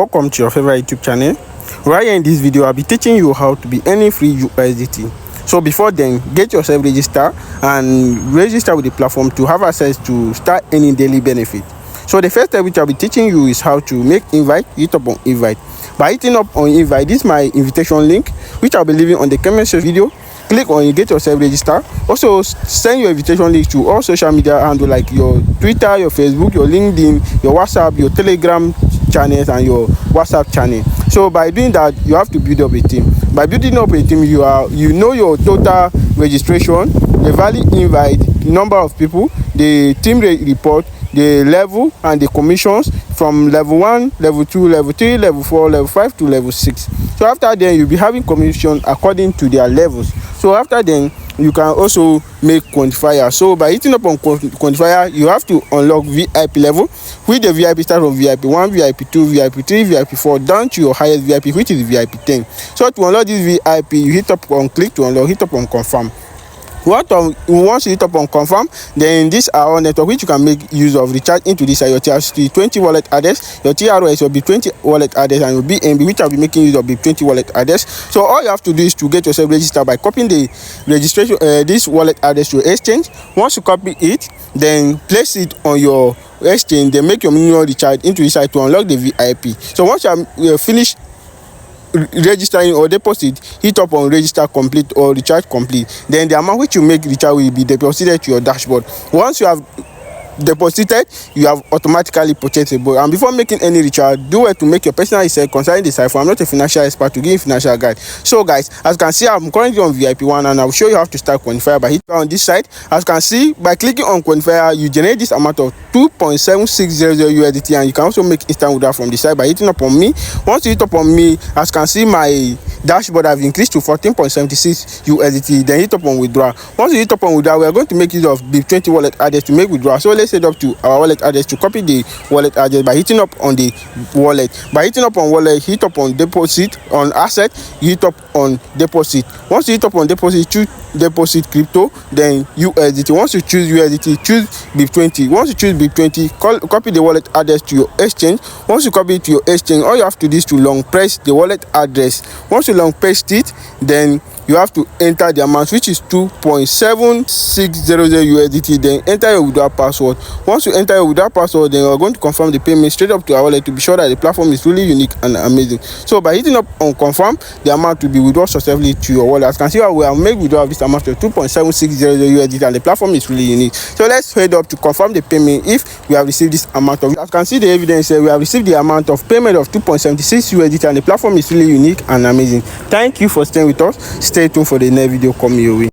Welcome to your favorite YouTube channel. Right here in this video, I'll be teaching you how to be earning free USDT. So before then, get yourself registered and register with the platform to have access to start earning daily benefit. So the first step which I'll be teaching you is how to make invite. Hit up on invite. By hitting up on invite, this is my invitation link which I'll be leaving on the comment section video. Click on it, get yourself registered. Also send your invitation link to all social media handle like your Twitter, your Facebook, your LinkedIn, your WhatsApp, your Telegram channels and your WhatsApp channel. So by doing that, you have to build up a team. By building up a team, you know your total registration, the valid invite, number of people, the team report, the level and the commissions from level 1, level 2, level 3, level 4, level 5 to level 6. So after then, you'll be having commission according to their levels. So after then, you can also make quantifier. So by hitting up on quantifier, you have to unlock VIP level, with the VIP start from VIP 1, VIP 2, VIP 3, VIP 4 down to your highest VIP, which is VIP 10. So to unlock this VIP, you hit up on click to unlock, hit up on confirm. Once you hit up on confirm, then this are all network which you can make use of recharge into this your TRC 20 wallet address, your TRS will be 20 wallet address, and your BNB which I'll be making use of be 20 wallet address. So all you have to do is to get yourself registered by copying the registration this wallet address to your exchange. Once you copy it, then place it on your exchange, then make your minimum recharge into this site to unlock the VIP. So once you are finished registering or deposit, hit up on register complete or recharge complete, then the amount which you make recharge will be deposited to your dashboard. Once you have deposited, you have automatically purchasable. And before making any recharge, do it to make your personal research concerning the cipher. I'm not a financial expert to give you financial guide. So guys, as you can see, I'm currently on VIP 1 and I'll show you how to start quantifier by hitting on this side. As you can see, by clicking on quantifier, you generate this amount of 2.76 USDT, and you can also make instant withdrawal from the side by hitting up on me. Once you hit up on me, as you can see, my dashboard have increased to 14.76 USDT. Then hit up on withdraw. Once you hit up on withdraw, we are going to make use of the 20 wallet address to make withdraw. So let's head up to our wallet address to copy the wallet address by hitting up on the wallet. By hitting up on wallet, hit up on deposit on asset, hit up on deposit. Once you hit up on deposit, choose deposit crypto, then USDT. Once you choose USDT, choose BIP20. Once you choose BIP20, copy the wallet address to your exchange. Once you copy it to your exchange, all you have to do is to long press the wallet address. Once you long press it, then you have to enter the amount, which is 2.7600 USDT. Then enter your withdrawal password. Once you enter your withdrawal password, then you are going to confirm the payment straight up to our wallet to be sure that the platform is really unique and amazing. So by hitting up on confirm, the amount will be withdrawn successfully to your wallet. As you can see, we have made withdrawal of this amount of 2.760 USDT, and the platform is really unique. So let's head up to confirm the payment if we have received this amount of. As you can see, the evidence here, we have received the amount of payment of 2.76 USDT, and the platform is really unique and amazing. Thank you for staying with us. Stay tuned for the next video coming your way.